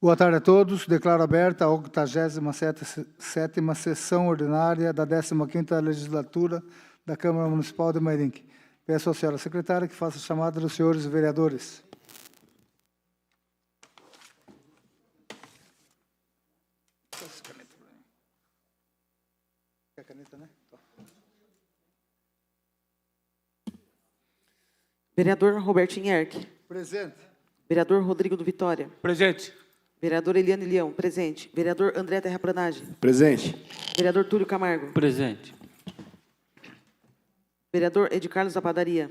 Boa tarde a todos. Declaro aberta a 87ª sessão ordinária da 15ª Legislatura da Câmara Municipal de Mairinque. Peço à senhora secretária que faça a chamada dos senhores vereadores. Quer caneta, né? Vereador Robertinho Erck. Presente. Vereador Rodrigo do Vitória. Presente. Vereador Eliane Leão, presente. Vereador André Terraplanagem. Presente. Vereador Túlio Camargo. Presente. Vereador Ed Carlos da Padaria.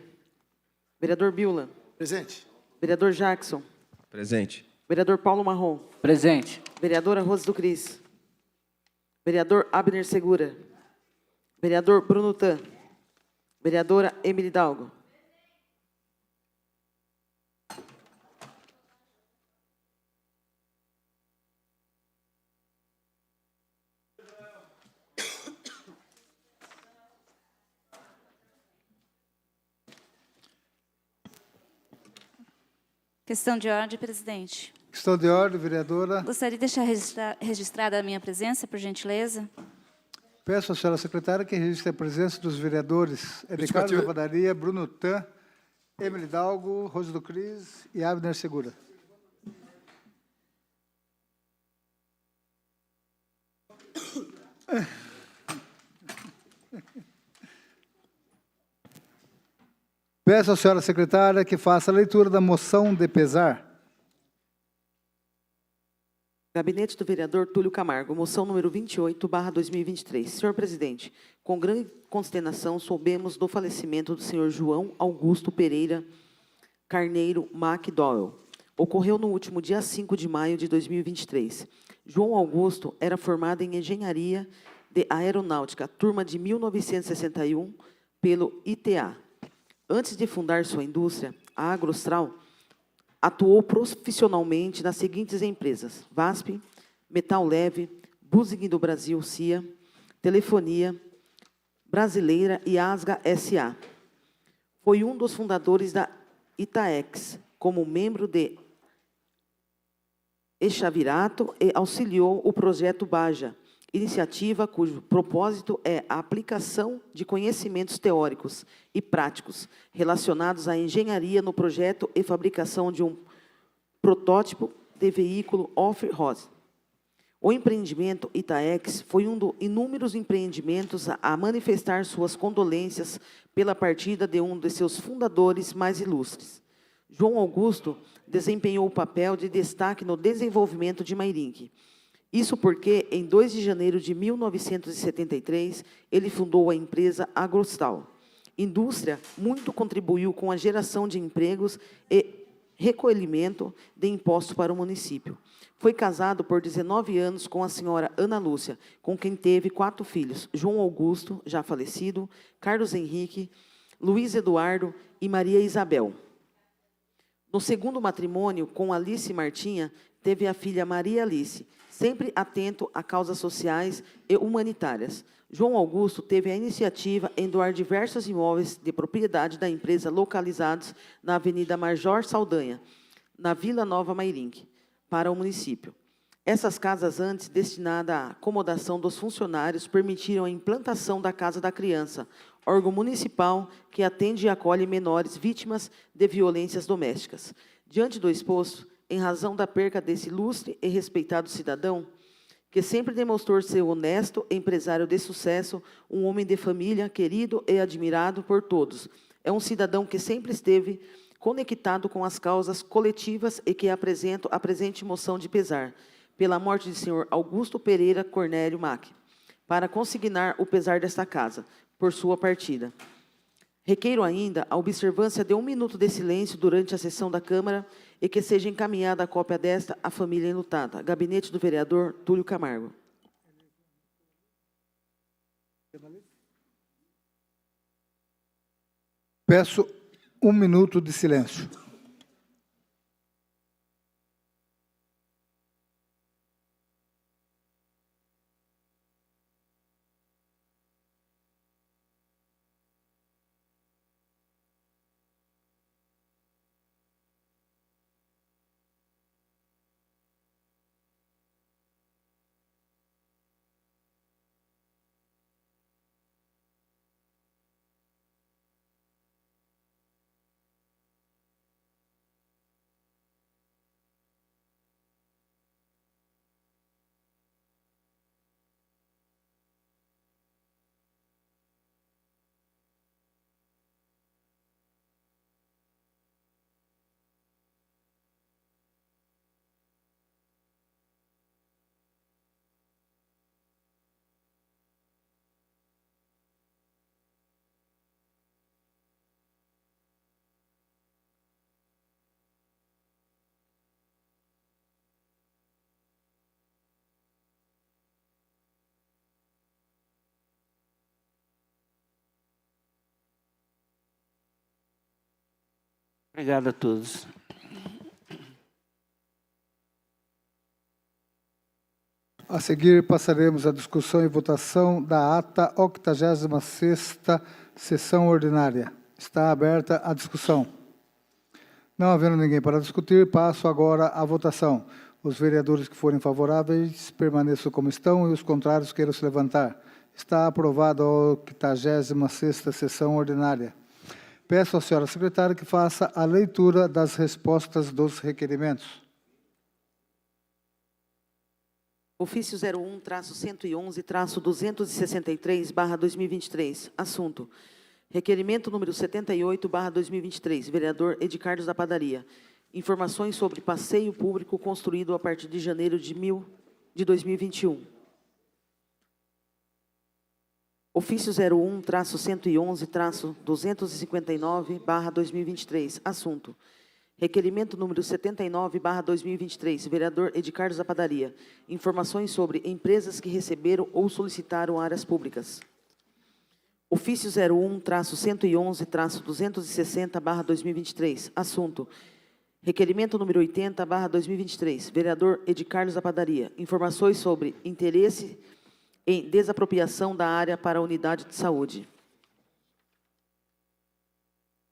Vereador Biula. Presente. Vereador Jackson. Presente. Vereador Paulo Marrom. Presente. Vereadora Rose do Cris. Vereador Abner Segura. Vereador Bruno Tan. Vereadora Emily Dalgo. Questão de ordem, presidente. Questão de ordem, vereadora. Gostaria de deixar registrada a minha presença, por gentileza. Peço à senhora secretária que registre a presença dos vereadores Ed Carlos da Padaria, Bruno Tan, Emily Dalgo, Rose do Cris e Abner Segura. Peço à senhora secretária que faça a leitura da moção de pesar. Gabinete do vereador Túlio Camargo, moção número 28/2023. Senhor presidente, com grande consternação soubemos do falecimento do senhor João Augusto Pereira Carneiro McDowell. Ocorreu no último dia 5 de maio de 2023. João Augusto era formado em Engenharia de Aeronáutica, turma de 1961, pelo ITA. Antes de fundar sua indústria, a Agrostral atuou profissionalmente nas seguintes empresas: VASP, Metal Leve, Buzing do Brasil, CIA, Telefonia Brasileira e Asga S.A. Foi um dos fundadores da Itaex, como membro de Echavirato e auxiliou o projeto Baja, iniciativa cujo propósito é a aplicação de conhecimentos teóricos e práticos relacionados à engenharia no projeto e fabricação de um protótipo de veículo off-road. O empreendimento Itaex foi um dos inúmeros empreendimentos a manifestar suas condolências pela partida de um de seus fundadores mais ilustres. João Augusto desempenhou o papel de destaque no desenvolvimento de Mairinque. Isso porque, em 2 de janeiro de 1973, ele fundou a empresa Agrostal. Indústria muito contribuiu com a geração de empregos e recolhimento de impostos para o município. Foi casado por 19 anos com a senhora Ana Lúcia, com quem teve 4 filhos: João Augusto, já falecido, Carlos Henrique, Luiz Eduardo e Maria Isabel. No segundo matrimônio, com Alice Martinha, teve a filha Maria Alice, sempre atento a causas sociais e humanitárias. João Augusto teve a iniciativa em doar diversos imóveis de propriedade da empresa localizados na Avenida Major Saldanha, na Vila Nova Mairinque, para o município. Essas casas, antes destinadas à acomodação dos funcionários, permitiram a implantação da Casa da Criança, órgão municipal que atende e acolhe menores vítimas de violências domésticas. Diante do exposto, em razão da perca desse ilustre e respeitado cidadão, que sempre demonstrou ser honesto, empresário de sucesso, um homem de família, querido e admirado por todos. É um cidadão que sempre esteve conectado com as causas coletivas e que apresento a presente moção de pesar, pela morte de senhor Augusto Pereira Cornélio Mac, para consignar o pesar desta casa, por sua partida. Requeiro ainda a observância de 1 minuto de silêncio durante a sessão da Câmara e que seja encaminhada a cópia desta à família enlutada. Gabinete do vereador Túlio Camargo. Peço 1 minuto de silêncio. Obrigado a todos. A seguir, passaremos à discussão e votação da ata 86ª sessão ordinária. Está aberta a discussão. Não havendo ninguém para discutir, passo agora à votação. Os vereadores que forem favoráveis permaneçam como estão e os contrários queiram se levantar. Está aprovada a 86ª sessão ordinária. Peço à senhora secretária que faça a leitura das respostas dos requerimentos. Ofício 01-111-263/2023. Assunto: requerimento número 78/2023, vereador Edicardos da Padaria. Informações sobre passeio público construído a partir de janeiro de 2021. Ofício 01-111-259/2023. Assunto: requerimento número 79/2023, vereador Edicardos da Padaria. Informações sobre empresas que receberam ou solicitaram áreas públicas. Ofício 01-111-260/2023. Assunto: requerimento número 80/2023, vereador Edicardos da Padaria. Informações sobre interesse em desapropriação da área para a unidade de saúde.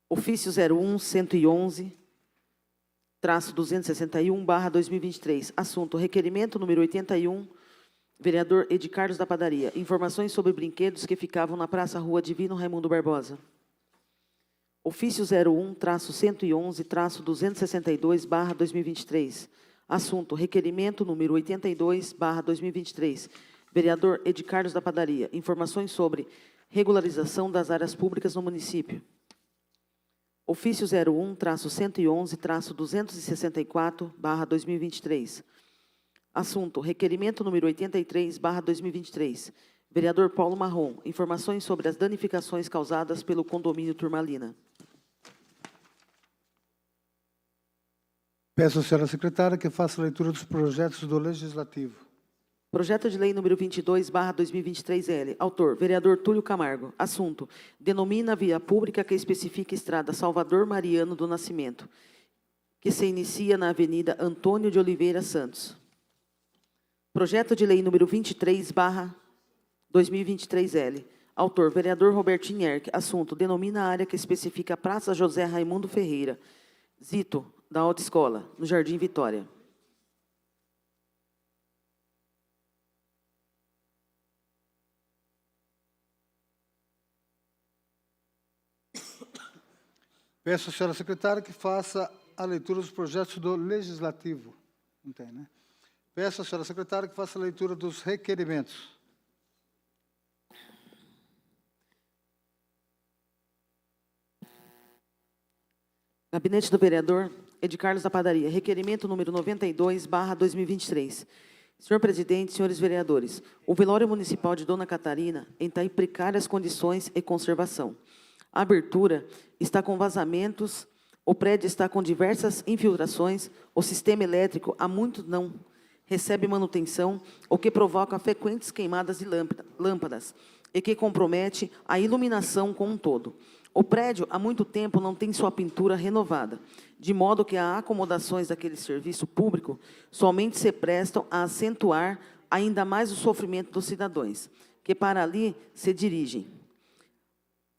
Ofício 01-111-261/2023. Assunto: requerimento número 81, vereador Edicardos da Padaria. Informações sobre brinquedos que ficavam na Praça Rua Divino Raimundo Barbosa. Ofício 01-111-262/2023. Assunto: requerimento número 82/2023, vereador Edicardos da Padaria. Informações sobre regularização das áreas públicas no município. Ofício 01-111-264/2023. Assunto: requerimento número 83/2023, vereador Paulo Marrom. Informações sobre as danificações causadas pelo condomínio Turmalina. Peço à senhora secretária que faça a leitura dos projetos do Legislativo. Projeto de lei número 22/2023-L. Autor: vereador Túlio Camargo. Assunto: denomina via pública que especifica estrada Salvador Mariano do Nascimento, que se inicia na Avenida Antônio de Oliveira Santos. Projeto de lei número 23/2023-L. Autor: vereador Robertinho Erck. Assunto: denomina a área que especifica a Praça José Raimundo Ferreira, Zito, da Autoescola, no Jardim Vitória. Peço à senhora secretária que faça a leitura dos projetos do Legislativo. Não tem, né? Peço à senhora secretária que faça a leitura dos requerimentos. Gabinete do vereador Edicardos da Padaria. Requerimento número 92/2023. Senhor presidente, senhores vereadores, o velório municipal de Dona Catarina está em precárias condições e conservação. A abertura está com vazamentos, o prédio está com diversas infiltrações, o sistema elétrico há muito não recebe manutenção, o que provoca frequentes queimadas de lâmpadas e que compromete a iluminação como um todo. O prédio há muito tempo não tem sua pintura renovada, de modo que as acomodações daquele serviço público somente se prestam a acentuar ainda mais o sofrimento dos cidadãos, que para ali se dirigem,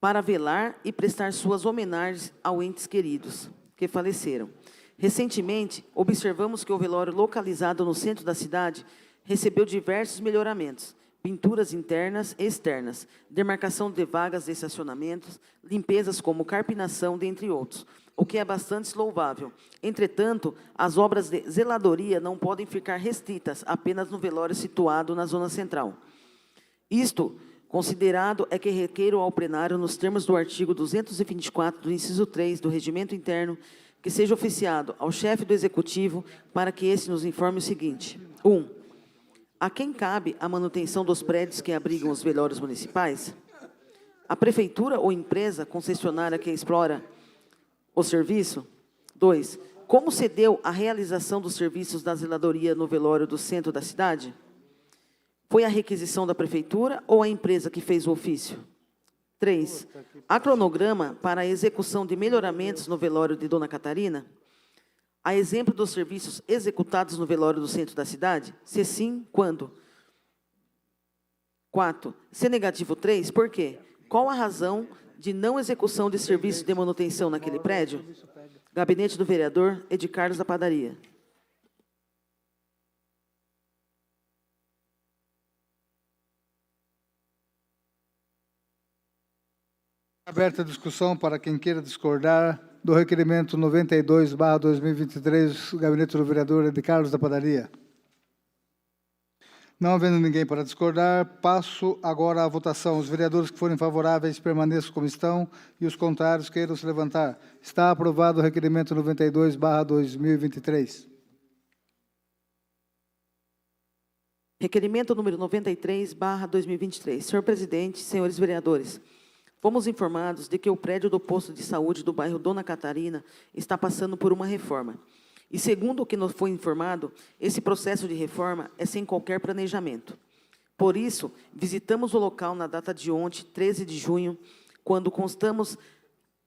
para velar e prestar suas homenagens aos entes queridos que faleceram. Recentemente, observamos que o velório localizado no centro da cidade recebeu diversos melhoramentos: pinturas internas e externas, demarcação de vagas de estacionamentos, limpezas como carpinação, dentre outros, o que é bastante louvável. Entretanto, as obras de zeladoria não podem ficar restritas apenas no velório situado na zona central. Isto considerado é que requeiro ao plenário, nos termos do artigo 224 do inciso 3 do Regimento Interno, que seja oficiado ao chefe do Executivo para que esse nos informe o seguinte: 1. A quem cabe a manutenção dos prédios que abrigam os velórios municipais? A prefeitura ou empresa concessionária que explora o serviço? 2. Como se deu a realização dos serviços da zeladoria no velório do centro da cidade? Foi a requisição da prefeitura ou a empresa que fez o ofício? 3. Há cronograma para a execução de melhoramentos no velório de Dona Catarina? A exemplo dos serviços executados no velório do centro da cidade? Se sim, quando? 4. Se negativo 3, por quê? Qual a razão de não execução de serviço de manutenção naquele prédio? Gabinete do vereador Edi Carlos da Padaria. Aberta a discussão para quem queira discordar do requerimento 92/2023, Gabinete do vereador Edi Carlos da Padaria. Não havendo ninguém para discordar, passo agora à votação. Os vereadores que forem favoráveis permaneçam como estão e os contrários queiram se levantar. Está aprovado o requerimento 92/2023. Requerimento número 93/2023. Senhor presidente, senhores vereadores, fomos informados de que o prédio do posto de saúde do bairro Dona Catarina está passando por uma reforma. E, segundo o que nos foi informado, esse processo de reforma é sem qualquer planejamento. Por isso, visitamos o local na data de ontem, 13 de junho, quando constatamos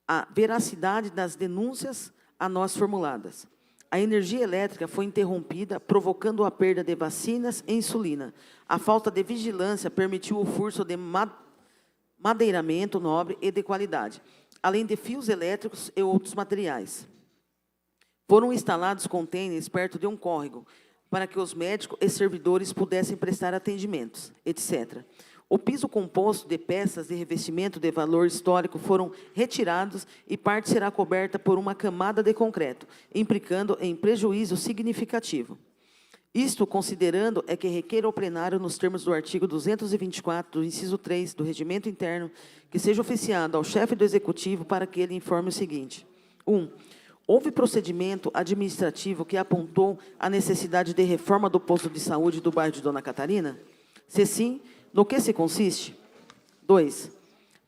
a veracidade das denúncias a nós formuladas. A energia elétrica foi interrompida, provocando a perda de vacinas e insulina. A falta de vigilância permitiu o furto de madeiramento nobre e de qualidade, além de fios elétricos e outros materiais. Foram instalados contêineres perto de um córrego, para que os médicos e servidores pudessem prestar atendimentos, etc. O piso composto de peças de revestimento de valor histórico foram retirados e parte será coberta por uma camada de concreto, implicando em prejuízo significativo. Isto considerando é que requer ao plenário, nos termos do artigo 224, do inciso 3 do Regimento Interno, que seja oficiado ao chefe do Executivo para que ele informe o seguinte. 1. Houve procedimento administrativo que apontou a necessidade de reforma do posto de saúde do bairro de Dona Catarina? Se sim, no que se consiste? 2.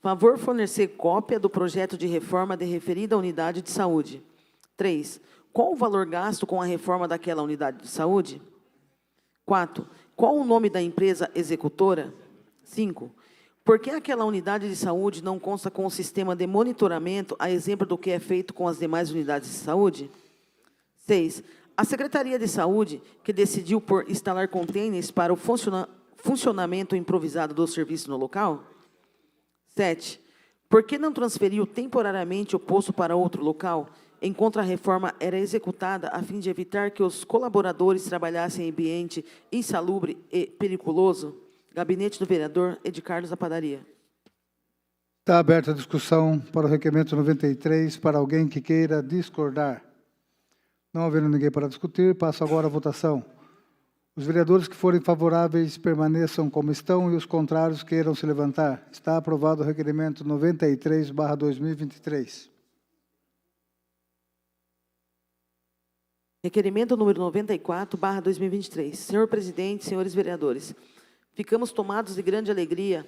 Favor fornecer cópia do projeto de reforma de referida unidade de saúde. 3. Qual o valor gasto com a reforma daquela unidade de saúde? 4. Qual o nome da empresa executora? 5. Por que aquela unidade de saúde não consta com o sistema de monitoramento, a exemplo do que é feito com as demais unidades de saúde? 6. A Secretaria de Saúde, que decidiu por instalar contêineres para o funcionamento improvisado do serviço no local? 7. Por que não transferiu temporariamente o posto para outro local, enquanto a reforma era executada a fim de evitar que os colaboradores trabalhassem em ambiente insalubre e periculoso? Gabinete do vereador Edi Carlos da Padaria. Está aberta a discussão para o requerimento 93, para alguém que queira discordar. Não havendo ninguém para discutir, passo agora à votação. Os vereadores que forem favoráveis permaneçam como estão e os contrários queiram se levantar. Está aprovado o requerimento 93/2023. Requerimento número 94/2023. Senhor presidente, senhores vereadores, ficamos tomados de grande alegria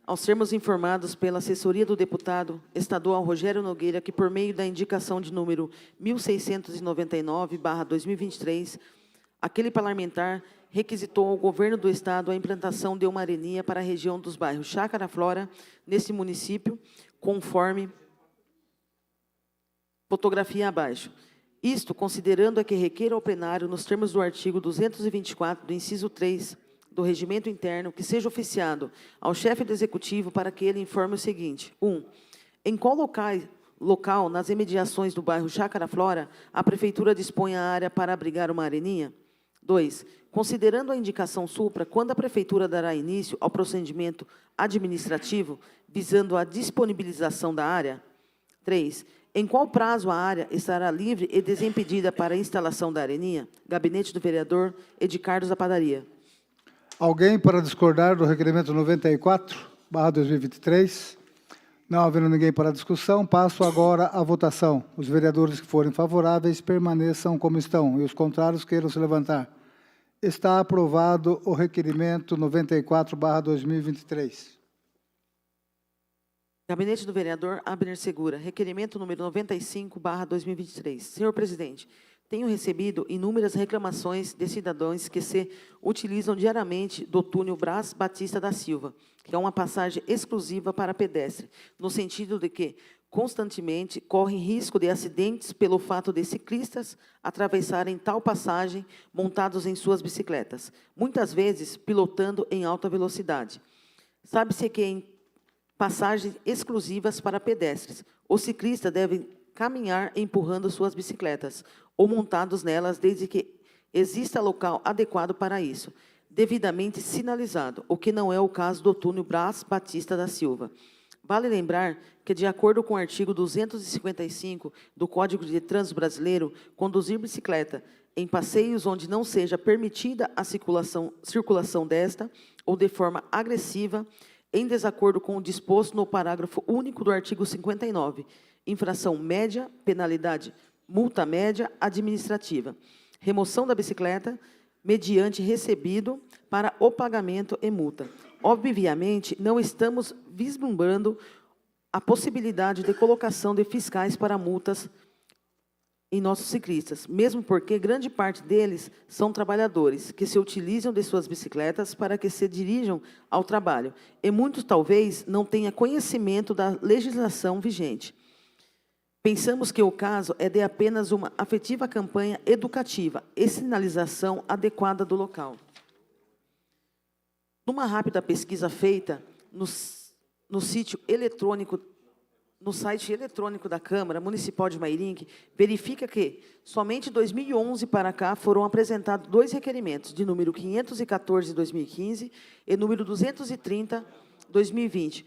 ao sermos informados pela assessoria do deputado estadual Rogério Nogueira que, por meio da indicação de número 1699/2023, aquele parlamentar requisitou ao governo do estado a implantação de uma areninha para a região dos bairros Chácara Flora, nesse município, conforme fotografia abaixo. Isto considerando que requer ao plenário, nos termos do artigo 224, do inciso 3 do Regimento Interno, que seja oficiado ao chefe do Executivo para que ele informe o seguinte. 1. Em qual local, nas imediações do bairro Chácara Flora, a Prefeitura dispõe a área para abrigar uma areninha? 2. Considerando a indicação supra, quando a Prefeitura dará início ao procedimento administrativo visando a disponibilização da área? 3. Em qual prazo a área estará livre e desimpedida para a instalação da areninha? Gabinete do vereador Edi Carlos da Padaria. Alguém para discordar do requerimento 94/2023? Não havendo ninguém para discussão, passo agora à votação. Os vereadores que forem favoráveis permaneçam como estão e os contrários queiram se levantar. Está aprovado o requerimento 94/2023. Gabinete do vereador Abner Segura. Requerimento número 95/2023. Senhor presidente, Tenho recebido inúmeras reclamações de cidadãos que se utilizam diariamente do túnel Brás Batista da Silva, que é uma passagem exclusiva para pedestre, no sentido de que constantemente correm risco de acidentes pelo fato de ciclistas atravessarem tal passagem montados em suas bicicletas, muitas vezes pilotando em alta velocidade. Sabe-se que em passagens exclusivas para pedestres, os ciclistas devem caminhar empurrando suas bicicletas ou montados nelas, desde que exista local adequado para isso, devidamente sinalizado, o que não é o caso do túnel Brás Batista da Silva. Vale lembrar que, de acordo com o artigo 255 do Código de Trânsito Brasileiro, conduzir bicicleta em passeios onde não seja permitida a circulação desta ou de forma agressiva, em desacordo com o disposto no parágrafo único do artigo 59, infração média, penalidade, multa média administrativa, remoção da bicicleta mediante recebido para o pagamento e multa. Obviamente, não estamos vislumbrando a possibilidade de colocação de fiscais para multas em nossos ciclistas, mesmo porque grande parte deles são trabalhadores que se utilizam de suas bicicletas para que se dirijam ao trabalho, e muitos talvez não tenham conhecimento da legislação vigente. Pensamos que o caso é de apenas uma afetiva campanha educativa e sinalização adequada do local. Numa rápida pesquisa feita no site eletrônico da Câmara Municipal de Mairinque, verifica que, somente em 2011 para cá, foram apresentados 2 requerimentos, de número 514 de 2015 e número 230 de 2020,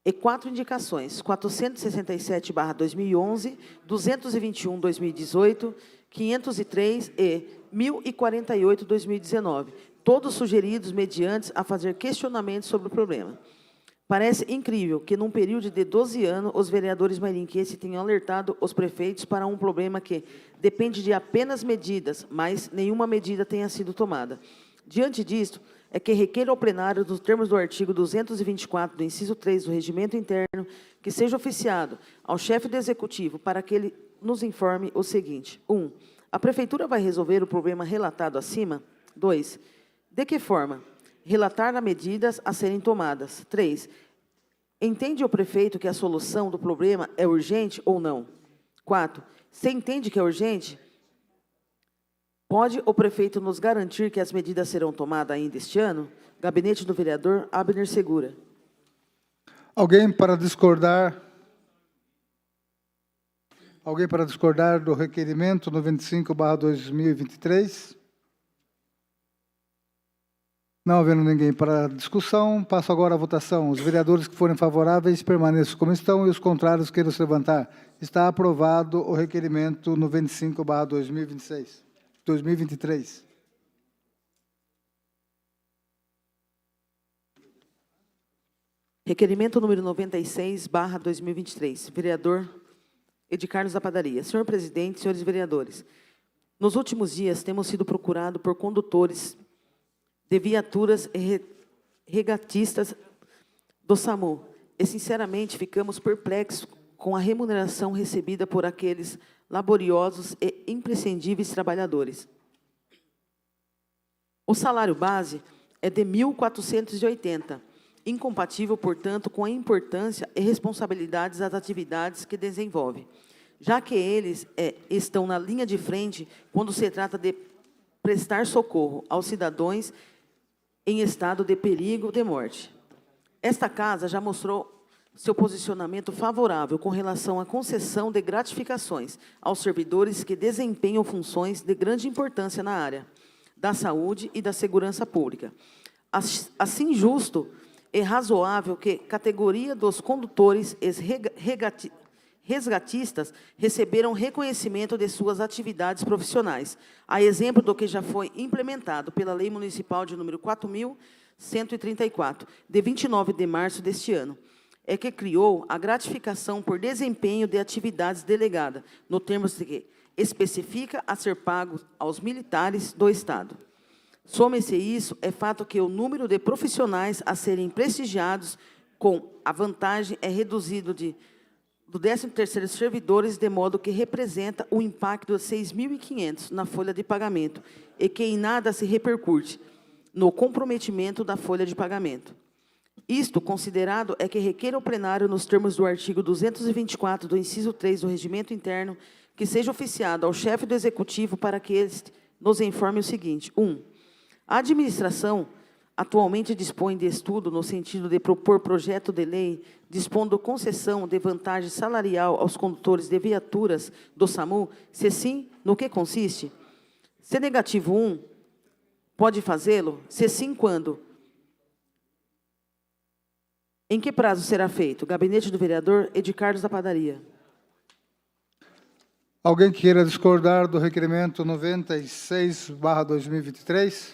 e 4 indicações, 467/2011, 221/2018, 503 e 1048/2019, todos sugeridos mediante a fazer questionamentos sobre o problema. Parece incrível que, num período de 12 anos, os vereadores mairinquenses tenham alertado os prefeitos para um problema que depende de apenas medidas, mas nenhuma medida tenha sido tomada. Diante disto, é que requer ao plenário, nos termos do artigo 224 do inciso 3 do Regimento Interno, que seja oficiado ao chefe do Executivo para que ele nos informe o seguinte: 1. A Prefeitura vai resolver o problema relatado acima? 2. De que forma? Relatar as medidas a serem tomadas. 3. Entende o prefeito que a solução do problema é urgente ou não? 4. Se entende que é urgente, pode o prefeito nos garantir que as medidas serão tomadas ainda este ano? Gabinete do vereador Abner Segura. Alguém para discordar? Alguém para discordar do requerimento 95/2023? Não havendo ninguém para a discussão, passo agora à votação. Os vereadores que forem favoráveis permaneçam como estão e os contrários queiram se levantar. Está aprovado o requerimento 95/2023. Requerimento número 96/2023. Vereador Edi Carlos da Padaria. Senhor presidente, senhores vereadores, nos últimos dias temos sido procurados por condutores de viaturas e regatistas do SAMU. E, sinceramente, ficamos perplexos com a remuneração recebida por aqueles laboriosos e imprescindíveis trabalhadores. O salário base é de R$ 1.480, incompatível, portanto, com a importância e responsabilidades das atividades que desenvolve, já que eles estão na linha de frente quando se trata de prestar socorro aos cidadãos em estado de perigo de morte. Esta Casa já mostrou seu posicionamento favorável com relação à concessão de gratificações aos servidores que desempenham funções de grande importância na área da saúde e da segurança pública. Assim, justo e razoável que categoria dos condutores e resgatistas receberam reconhecimento de suas atividades profissionais, a exemplo do que já foi implementado pela Lei Municipal de número 4.134, de 29 de março deste ano, é que criou a gratificação por desempenho de atividades delegada, no termos de que especifica a ser pago aos militares do Estado. Some-se isso, é fato que o número de profissionais a serem prestigiados com a vantagem é reduzido de do 13º servidores, de modo que representa o impacto de 6.500 na folha de pagamento e que em nada se repercute no comprometimento da folha de pagamento. Isto considerado é que requer ao plenário, nos termos do artigo 224 do inciso 3 do Regimento Interno, que seja oficiado ao chefe do Executivo para que este nos informe o seguinte. 1. A administração atualmente dispõe de estudo no sentido de propor projeto de lei dispondo concessão de vantagem salarial aos condutores de viaturas do SAMU, se sim, no que consiste? Se negativo 1, pode fazê-lo? Se sim, quando? Em que prazo será feito? Gabinete do vereador Edi Carlos da Padaria. Alguém queira discordar do requerimento 96/2023?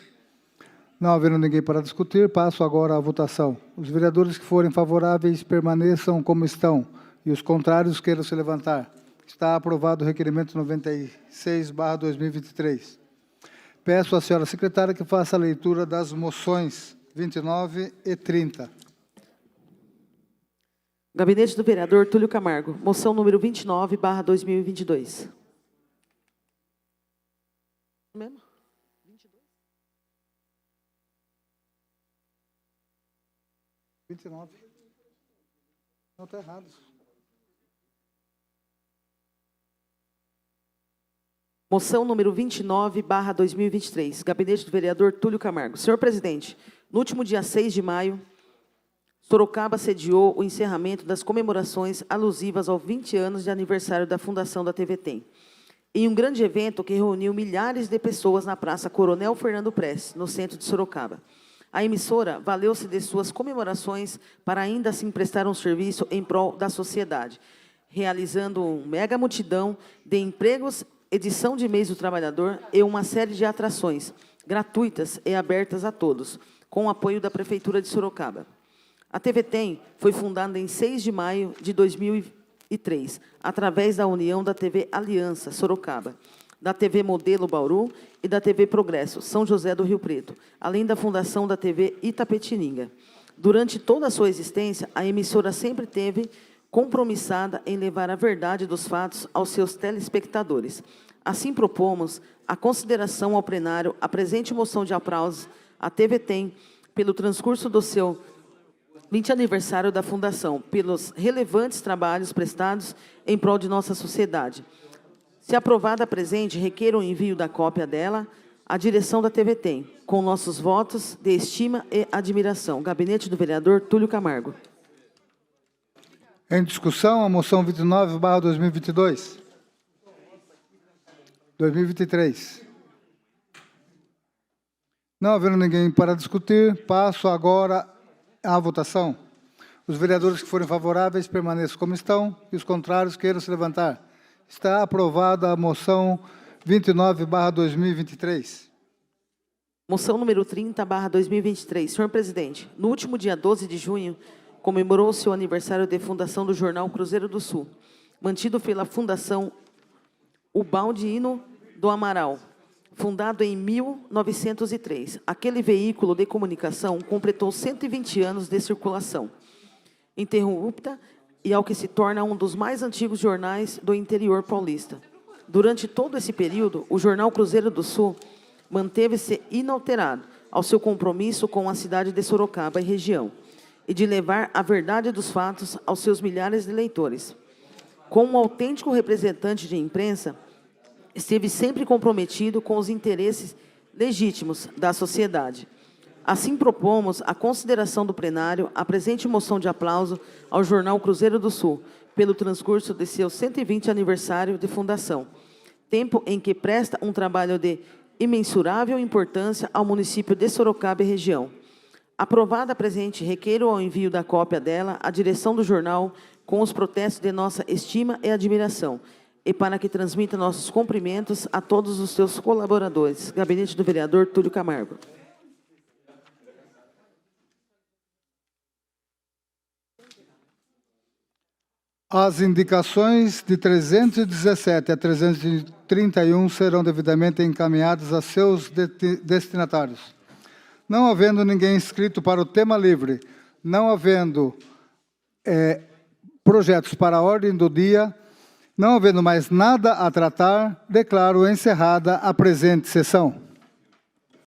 Não havendo ninguém para discutir, passo agora à votação. Os vereadores que forem favoráveis permaneçam como estão e os contrários queiram se levantar. Está aprovado o requerimento 96/2023. Peço à senhora secretária que faça a leitura das moções 29 e 30. Gabinete do vereador Túlio Camargo. Moção número 29/2022. Mesmo? 29. Não, está errado. Moção número 29/2023. Gabinete do vereador Túlio Camargo. Senhor presidente, no último dia 6 de maio, Sorocaba sediou o encerramento das comemorações alusivas aos 20 anos de aniversário da fundação da TV Tem, em um grande evento que reuniu milhares de pessoas na Praça Coronel Fernando Prestes, no centro de Sorocaba. A emissora valeu-se de suas comemorações para ainda assim prestar um serviço em prol da sociedade, realizando um mega multidão de empregos, edição de mês do trabalhador e uma série de atrações gratuitas e abertas a todos, com o apoio da Prefeitura de Sorocaba. A TV Tem foi fundada em 6 de maio de 2003, através da união da TV Aliança, Sorocaba, da TV Modelo Bauru e da TV Progresso, São José do Rio Preto, além da fundação da TV Itapetininga. Durante toda a sua existência, a emissora sempre teve compromissada em levar a verdade dos fatos aos seus telespectadores. Assim, propomos a consideração ao plenário a presente moção de aplausos à TV Tem pelo transcurso do seu 20 aniversário da Fundação, pelos relevantes trabalhos prestados em prol de nossa sociedade. Se aprovada a presente, requer o envio da cópia dela à direção da TV Tem, com nossos votos de estima e admiração. Gabinete do vereador Túlio Camargo. Em discussão, a moção 29/2022. 2023. Não havendo ninguém para discutir, passo agora à votação. Os vereadores que forem favoráveis permaneçam como estão e os contrários queiram se levantar. Está aprovada a moção 29/2023. Moção número 30/2023. Senhor presidente, no último dia 12 de junho, comemorou-se o aniversário de fundação do jornal Cruzeiro do Sul, mantido pela Fundação Ubaldino do Amaral, fundado em 1903. Aquele veículo de comunicação completou 120 anos de circulação interrupta e ao que se torna um dos mais antigos jornais do interior paulista. Durante todo esse período, o jornal Cruzeiro do Sul manteve-se inalterado ao seu compromisso com a cidade de Sorocaba e região, e de levar a verdade dos fatos aos seus milhares de leitores. Como um autêntico representante de imprensa, esteve sempre comprometido com os interesses legítimos da sociedade. Assim, propomos a consideração do plenário a presente moção de aplauso ao jornal Cruzeiro do Sul, pelo transcurso de seu 120 aniversário de fundação, tempo em que presta um trabalho de imensurável importância ao município de Sorocaba e região. Aprovada a presente, requeiro ao envio da cópia dela à direção do jornal com os protestos de nossa estima e admiração, e para que transmita nossos cumprimentos a todos os seus colaboradores. Gabinete do vereador Túlio Camargo. As indicações de 317 a 331 serão devidamente encaminhadas a seus destinatários. Não havendo ninguém inscrito para o tema livre, não havendo projetos para a ordem do dia. Não havendo mais nada a tratar, declaro encerrada a presente sessão.